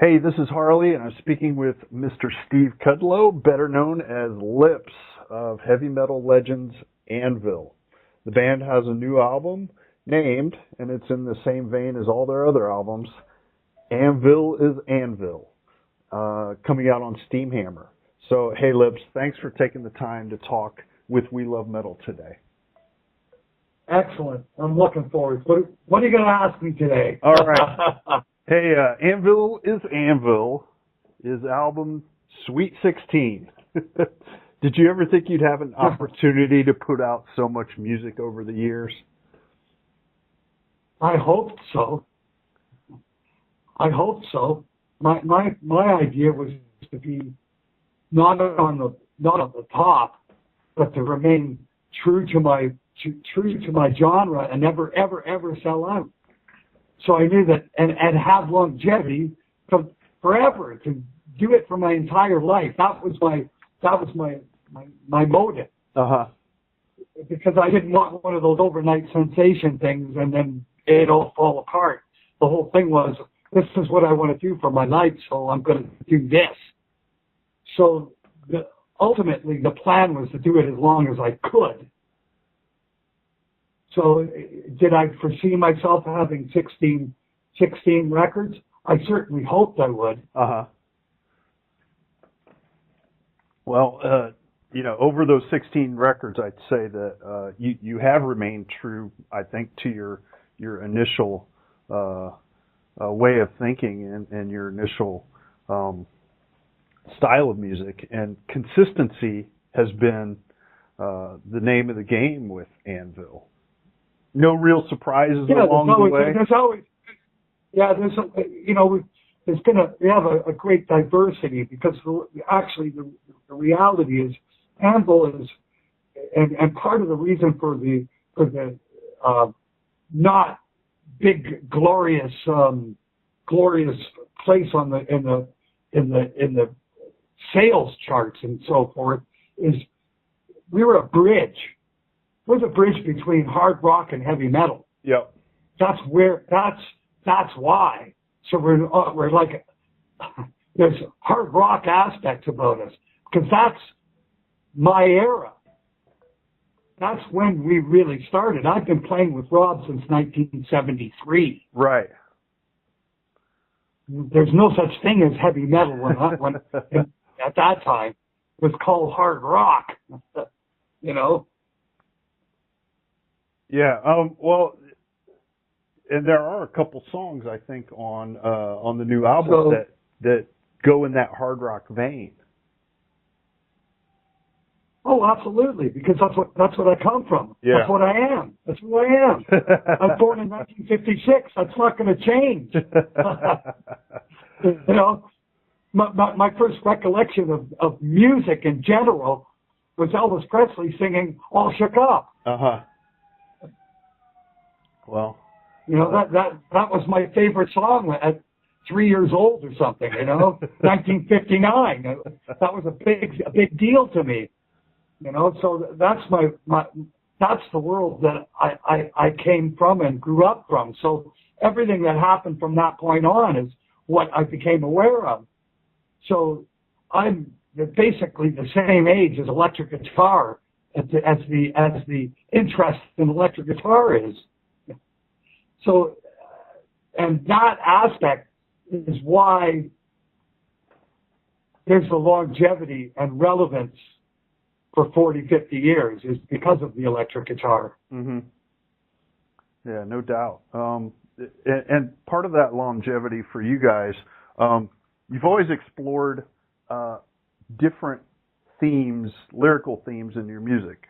Hey, this is Harley, and I'm speaking with Mr. Steve Kudlow, better known as Lips of heavy metal legends Anvil. The band has a new album named, and it's in the same vein as all their other albums, Anvil is Anvil, coming out on Steamhammer. So, hey, Lips, thanks for taking the time to talk with We Love Metal today. Excellent. I'm looking forward. What are you going to ask me today? All right. Hey, Anvil is album Sweet 16. Did you ever think you'd have an opportunity to put out so much music over the years? I hoped so. My idea was to be not on the top, but to remain true to my genre and never ever sell out. So I knew that and have longevity forever, to do it for my entire life. That was my motive. Because I didn't want one of those overnight sensation things and then it all fall apart. The whole thing was, this is what I want to do for my life, so I'm going to do this. So ultimately the plan was to do it as long as I could. So did I foresee myself having 16 records? I certainly hoped I would. Well, over those 16 records, I'd say that you have remained true, I think, to your initial way of thinking and your initial style of music. And consistency has been the name of the game with Anvil. No real surprises along the way. We have a great diversity, because actually the reality is Anvil is, and part of the reason for the not big glorious place in the sales charts and so forth is we were a bridge. We're the bridge between hard rock and heavy metal. Yep. That's why. So we're like, there's hard rock aspects about us, because that's my era. That's when we really started. I've been playing with Rob since 1973. Right. There's no such thing as heavy metal when at that time it was called hard rock. Yeah. Well, and there are a couple songs, I think, on the new album that go in that hard rock vein. Oh, absolutely, because that's what I come from. Yeah. That's what I am. That's who I am. I was born in 1956. That's not going to change. My first recollection of music in general was Elvis Presley singing "All Shook Up." Well, that was my favorite song at 3 years old or something. 1959. That was a big deal to me. So that's that's the world that I came from and grew up from. So everything that happened from that point on is what I became aware of. So I'm basically the same age as electric guitar, as the interest in electric guitar is. So, and that aspect is why there's the longevity and relevance for 40, 50 years, is because of the electric guitar. Mm-hmm. Yeah, no doubt. And part of that longevity for you guys, you've always explored different themes, lyrical themes in your music.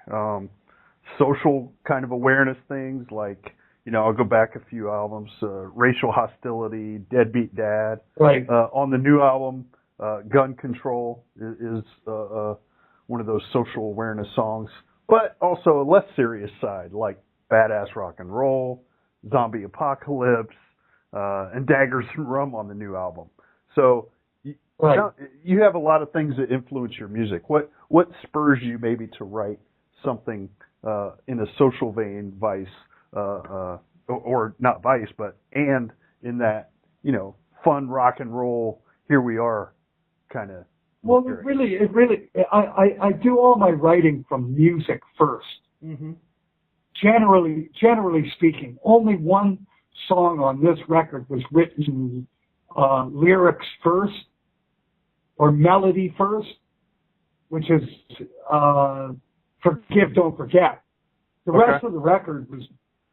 Social kind of awareness things like, I'll go back a few albums, Racial Hostility, Deadbeat Dad. Right. On the new album, Gun Control is one of those social awareness songs, but also a less serious side, like Badass Rock and Roll, Zombie Apocalypse, and Daggers and Rum on the new album. So you have a lot of things that influence your music. What spurs you maybe to write something in a social vein, Vice, or not Vice, but and in that, fun rock and roll here we are, kind of. Well, I do all my writing from music first. Mm-hmm. Generally speaking, only one song on this record was written lyrics first or melody first, which is Forgive, Don't Forget. The rest of the record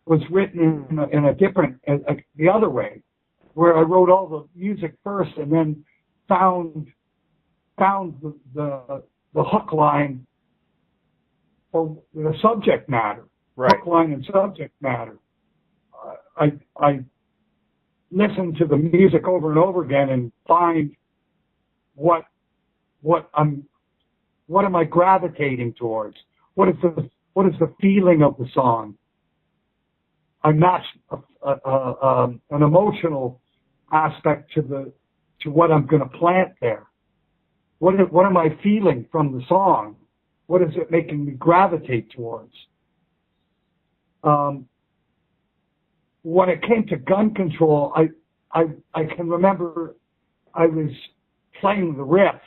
was written in a different, the other way, where I wrote all the music first and then found the hook line or the subject matter. Right. Hook line and subject matter. I listen to the music over and over again and find what am I gravitating towards? What is the feeling of the song? I match an emotional aspect to what I'm going to plant there. What am I feeling from the song? What is it making me gravitate towards? When it came to Gun Control, I can remember I was playing the riff,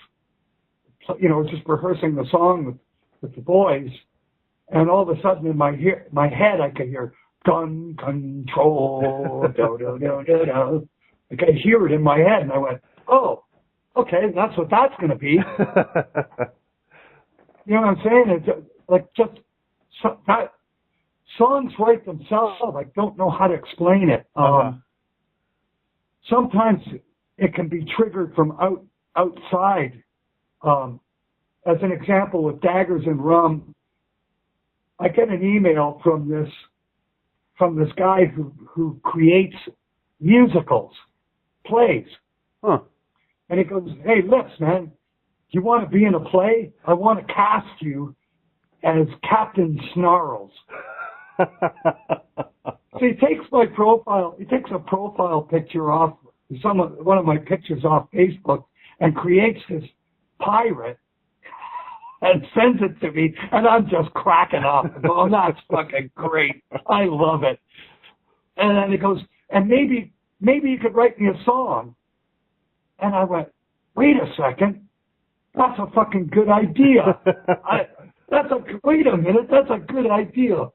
just rehearsing the song with the boys, and all of a sudden in my head I could hear Gun Control, do do do do do. I could hear it in my head, and I went, oh, okay, that's what that's going to be. You know what I'm saying? It's like that. Songs write themselves. I don't know how to explain it. Sometimes it can be triggered from outside. As an example, with Daggers and Rum, I get an email from this guy who creates musicals, plays. Huh. And he goes, "Hey, Lips, man, do you want to be in a play? I want to cast you as Captain Snarls." So he takes a profile picture off one of my pictures off Facebook and creates this pirate and sends it to me, and I'm just cracking up. Oh, that's fucking great. I love it. And then he goes, and maybe you could write me a song. And I wait a second. That's a fucking good idea. Wait a minute. That's a good idea.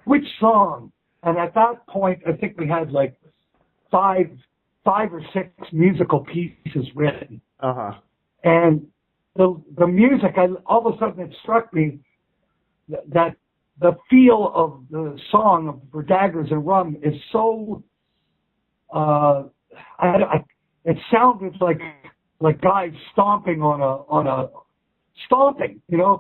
Which song? And at that point, I think we had like five or six musical pieces written. Uh-huh. And the music, all of a sudden it struck me that the feel of the song For Daggers and Rum is so, it sounded like guys stomping stomping, dun,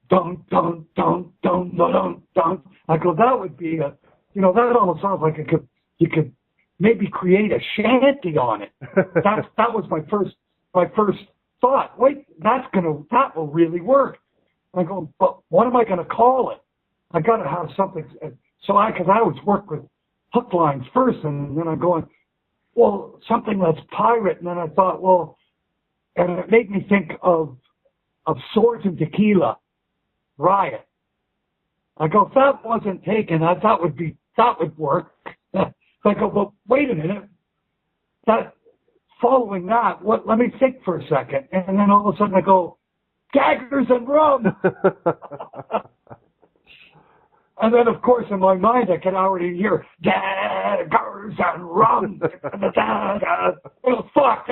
dun, dun, dun, dun, dun, dun. I go, that would be that almost sounds like you could maybe create a shanty on it. That was my first thought. Wait, that will really work. I go, but what am I going to call it? I got to have something. Because I always work with hook lines first, and then I'm going, well, something that's pirate. And then I thought, well, and it made me think of Swords and Tequila, Riot. I go, if that wasn't taken, that would work. I go, but wait a minute. Following that, let me think for a second. And then all of a sudden I go, Daggers and Rum. And then, of course, in my mind, I can already hear Daggers and Rum. Well, fuck,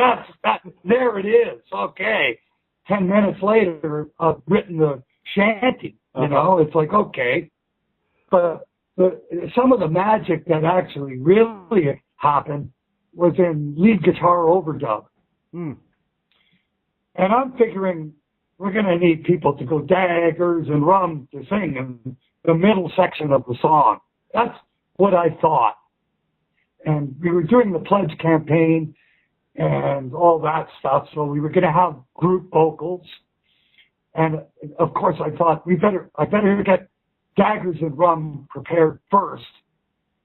there it is. Okay. 10 minutes later, I've written the shanty. It's like, okay. But some of the magic that actually really happened was in lead guitar overdub. And I'm figuring we're going to need people to go Daggers and Rum to sing in the middle section of the song. That's what I thought. And we were doing the pledge campaign and all that stuff, so we were going to have group vocals. And of course I thought I better get Daggers and Rum prepared first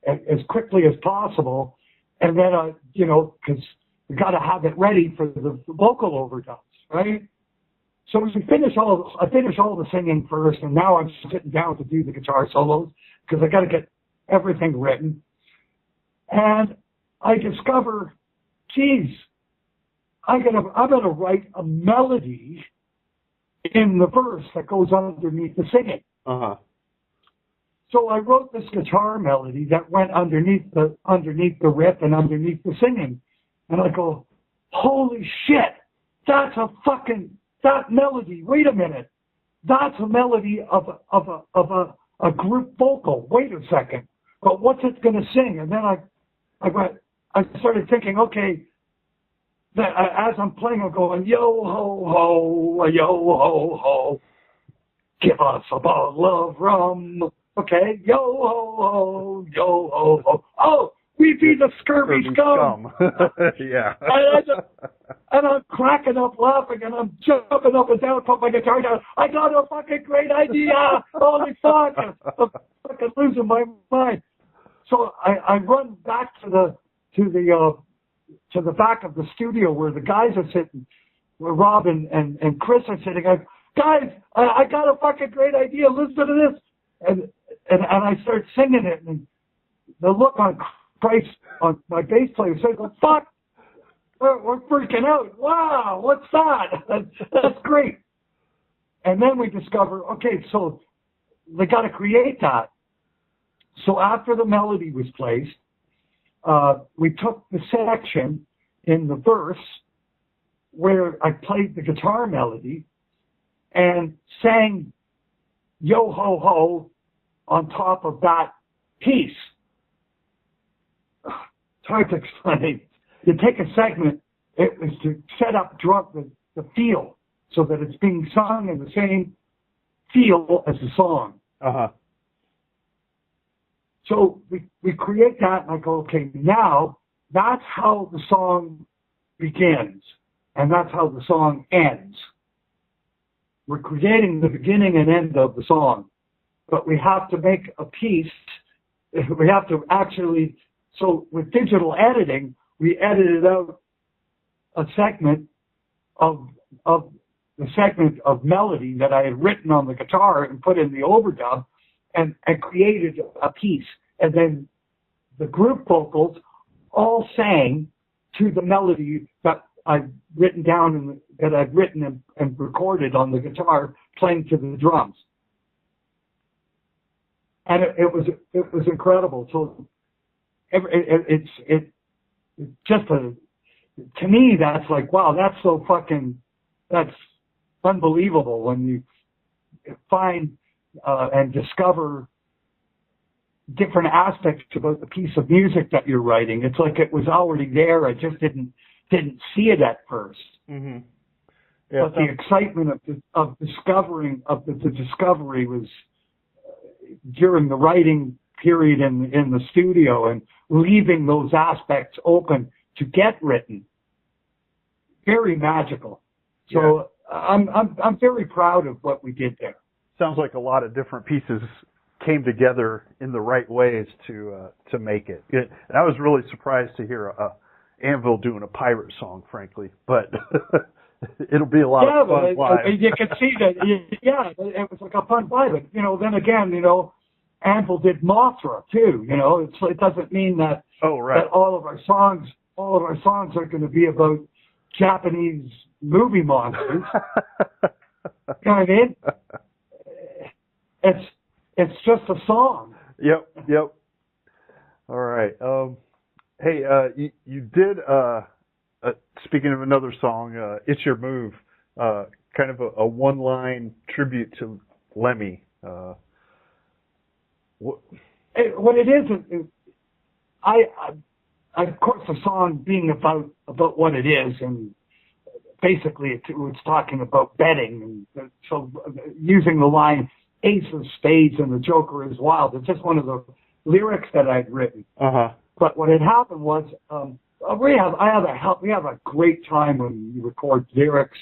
as quickly as possible. And then, because we got to have it ready for the vocal overdubs, right? So I finished all the singing first, and now I'm sitting down to do the guitar solos because I got to get everything written. And I discover, geez, I'm gonna write a melody in the verse that goes underneath the singing. Uh-huh. So I wrote this guitar melody that went underneath the riff and underneath the singing. And I go, holy shit, that's that melody. Wait a minute. That's a melody of a group vocal. Wait a second. But what's it going to sing? And then I started thinking, okay, that as I'm playing, I'm going, yo ho ho, yo ho ho, give us a bottle of rum. Okay, yo ho ho, yo ho ho. Oh, we be the scurvy scum. Yeah. And I'm cracking up laughing, and I'm jumping up and down, put my guitar down. I got a fucking great idea. Holy fuck! I'm fucking losing my mind. So I run back to the back of the studio where the guys are sitting, where Rob and Chris are sitting. Guys, I got a fucking great idea. Listen to this. And I start singing it, and the look on Christ on my bass player says, well, fuck, we're freaking out. Wow, what's that? That's great. And then we discover, okay, so they got to create that. So after the melody was placed, we took the section in the verse where I played the guitar melody and sang yo ho ho on top of that piece. It's hard to explain. You take a segment, it was to set up the feel so that it's being sung in the same feel as the song. Uh-huh. So we create that, and I go, okay, now that's how the song begins, and that's how the song ends. We're creating the beginning and end of the song, but we have to make a piece. We have to actually, so with digital editing, we edited out a segment of the segment of melody that I had written on the guitar and put in the overdub, and created a piece. And then the group vocals all sang to the melody that I've written down and recorded on the guitar, playing to the drums. And it was incredible. So it's just to me, that's like, wow, that's unbelievable when you find and discover different aspects about the piece of music that you're writing. It's like it was already there. I just didn't see it at first. Mm-hmm. Yeah, but the excitement of the discovery was during the writing period in the studio, and leaving those aspects open to get written. Very magical. So yeah. I'm very proud of what we did there. Sounds like a lot of different pieces came together in the right ways to make it. And I was really surprised to hear Anvil doing a pirate song, frankly, but it'll be a lot of fun live. You can see that. Yeah, it was like a fun vibe. But, then again, Anvil did Mothra too. It doesn't mean that that all of our songs are going to be about Japanese movie monsters. You know what I mean? It's just a song. Yep. All right. Hey, you did, speaking of another song, It's Your Move, kind of a one-line tribute to Lemmy. What it is, of course, the song being about what it is, and basically it's talking about betting, and so using the line, Ace of Spades and the Joker is wild. It's just one of the lyrics that I'd written. Uh-huh. But what had happened was, we have a great time when you record lyrics.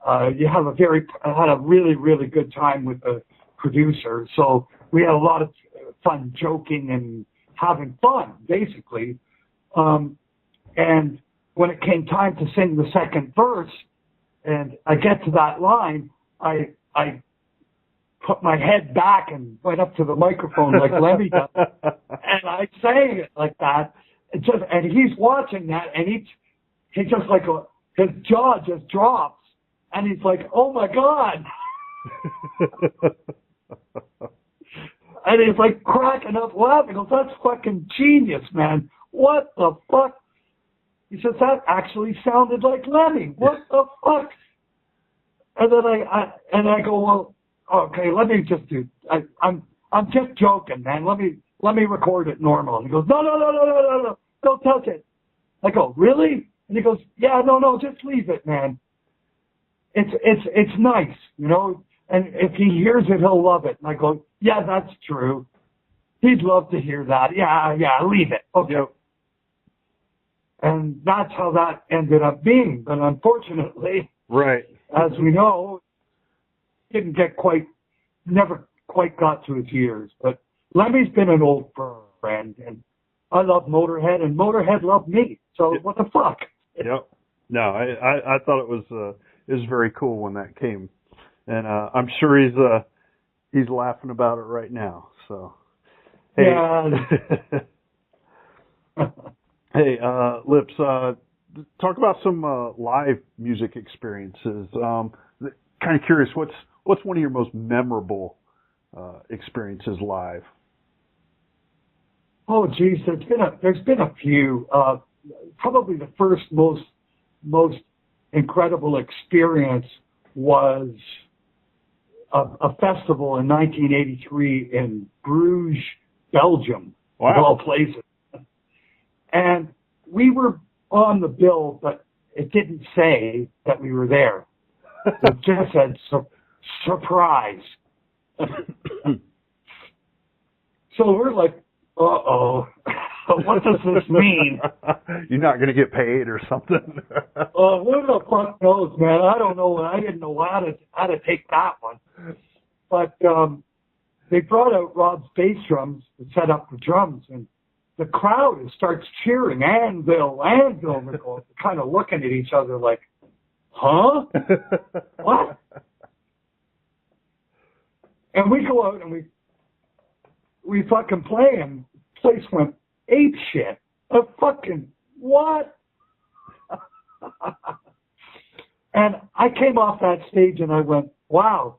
I had a really, really good time with the producer. So we had a lot of fun joking and having fun, basically. And when it came time to sing the second verse, and I get to that line, I put my head back and went up to the microphone like Lemmy does, and I sang it like that. And he's watching that, and he just like his jaw just drops, and he's like, "Oh my God!" And he's like cracking up laughing. He goes, "That's fucking genius, man! What the fuck?" He says, "That actually sounded like Lemmy. What the fuck?" And then I go, "Well, okay, let me just do. I'm just joking, man. Let me record it normal." And he goes, No, don't touch it." I go, "Really?" And he goes, "Yeah, no, just leave it, man. It's nice, you know. And if he hears it, he'll love it." And I go, "Yeah, that's true. He'd love to hear that. Yeah, leave it. Okay." Yep. And that's how that ended up being. But unfortunately, right, as we know, never quite got to his ears. But Lemmy's been an old friend, and I love Motorhead, and Motorhead loved me. So what the fuck? Yep. No, I thought it was very cool when that came, and I'm sure he's laughing about it right now. So hey, yeah. Hey, Lips, talk about some live music experiences. Kind of curious, what's one of your most memorable experiences live? Oh, geez, there's been a few. Probably the first most incredible experience was a festival in 1983 in Bruges, Belgium, wow. of all places. And we were on the bill, but it didn't say that we were there. It just said surprise. So we're like, uh-oh, what does this mean? You're not going to get paid or something? Who the fuck knows, man? I don't know. I didn't know how to take that one. But they brought out Rob's bass drums to set up the drums, and the crowd starts cheering, Anvil, Anvil. We're kind of looking at each other like, huh? What? And we go out and we fucking play, and the place went ape shit. A fucking what? And I came off that stage and I went, wow,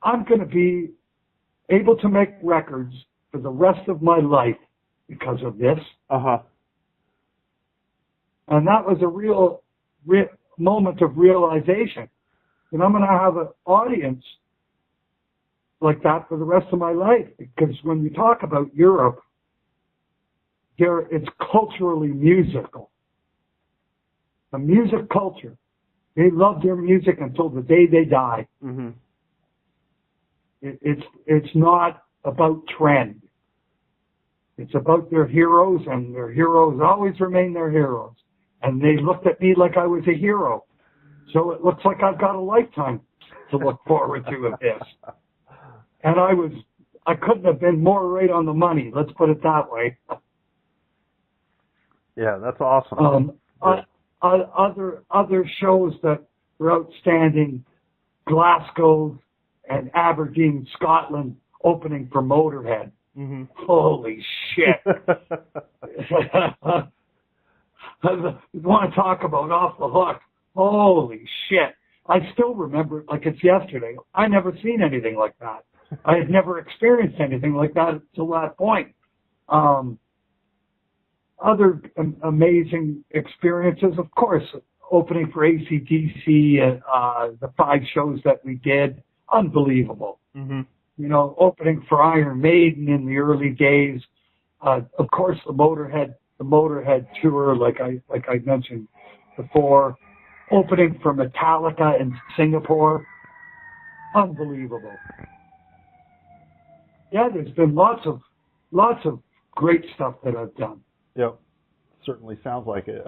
I'm going to be able to make records for the rest of my life because of this. Uh-huh. And that was a real moment of realization. And I'm going to have an audience like that for the rest of my life. Because when you talk about Europe, it's culturally musical. The music culture. They love their music until the day they die. Mm-hmm. It's not about trend. It's about their heroes, and their heroes always remain their heroes. And they looked at me like I was a hero. So it looks like I've got a lifetime to look forward to of this. And I couldn't have been more right on the money. Let's put it that way. Yeah, that's awesome. Other shows that were outstanding, Glasgow and Aberdeen, Scotland, opening for Motorhead. Mm-hmm. Holy shit. You want to talk about off the hook? Holy shit. I still remember it like it's yesterday. I never seen anything like that. I had never experienced anything like that until that point. Other amazing experiences, of course, opening for AC/DC, the 5 shows that we did, unbelievable. Mm-hmm. You know, opening for Iron Maiden in the early days, of course, the Motorhead tour, like I mentioned before, opening for Metallica in Singapore, unbelievable. Yeah, there's been lots of great stuff that I've done. Yep, certainly sounds like it.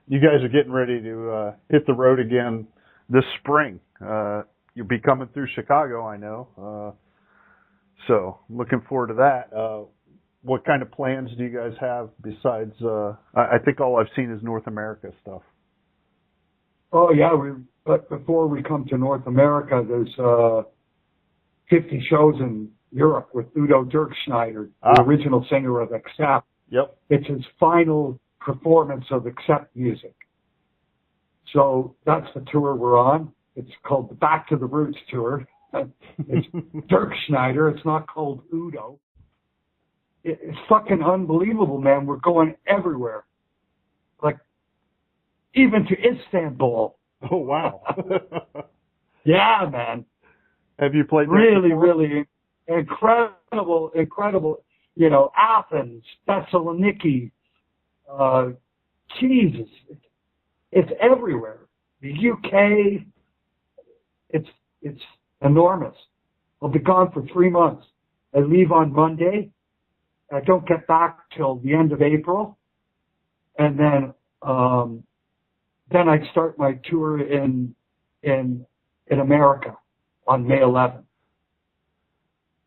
You guys are getting ready to hit the road again this spring. You'll be coming through Chicago, I know. So looking forward to that. What kind of plans do you guys have besides? I think all I've seen is North America stuff. Oh yeah, but before we come to North America, there's 50 shows in Europe with Udo Dirkschneider, the original singer of Accept. Yep. It's his final performance of Accept music. So that's the tour we're on. It's called the Back to the Roots tour. It's Dirk Schneider. It's not called Udo. It's fucking unbelievable, man. We're going everywhere. Like, even to Istanbul. Oh, wow. Yeah, man. Have you played there really, before? really incredible, you know, Athens, Thessaloniki, Jesus. It's everywhere. The UK, it's enormous. I'll be gone for 3 months. I leave on Monday. I don't get back till the end of April. And then I start my tour in America on May 11th.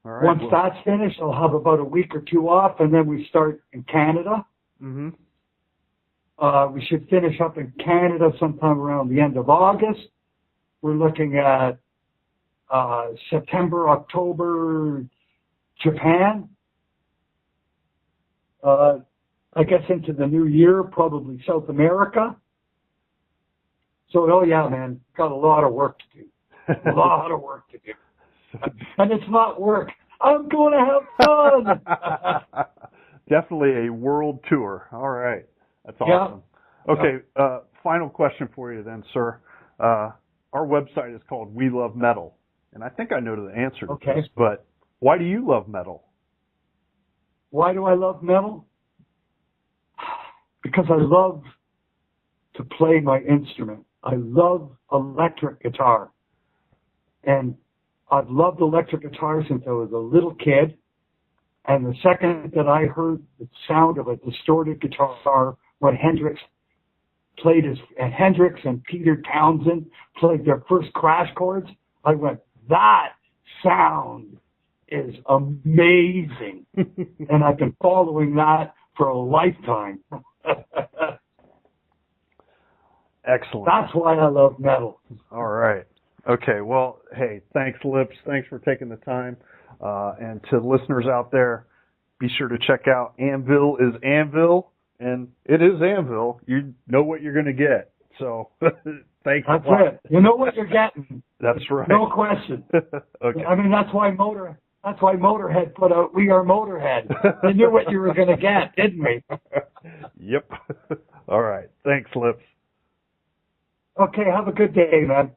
All right, Once that's finished, I'll have about a week or two off, and then we start in Canada. Mm-hmm. We should finish up in Canada sometime around the end of August. We're looking at September, October, Japan. I guess into the new year, probably South America. So, oh yeah, man, got a lot of work to do. A lot of work to do. And it's not work. I'm going to have fun. Definitely a world tour. All right. That's awesome. Yeah. Okay. Final question for you then, sir. Our website is called We Love Metal. And I think I know the answer to this, but why do you love metal? Why do I love metal? Because I love to play my instrument. I love electric guitar. And I've loved electric guitar since I was a little kid. And the second that I heard the sound of a distorted guitar when Hendrix and Peter Townsend played their first Crash chords, I went, that sound is amazing. And I've been following that for a lifetime. Excellent. That's why I love metal. All right. Okay. Well, hey, thanks, Lips. Thanks for taking the time. And to listeners out there, be sure to check out Anvil is Anvil, and it is Anvil. You know what you're going to get. So thanks. That's it. You know what you're getting. That's right. No question. Okay. I mean, that's why Motorhead put out We Are Motorhead. We knew what you were going to get, didn't we? Yep. All right. Thanks, Lips. Okay, have a good day, man.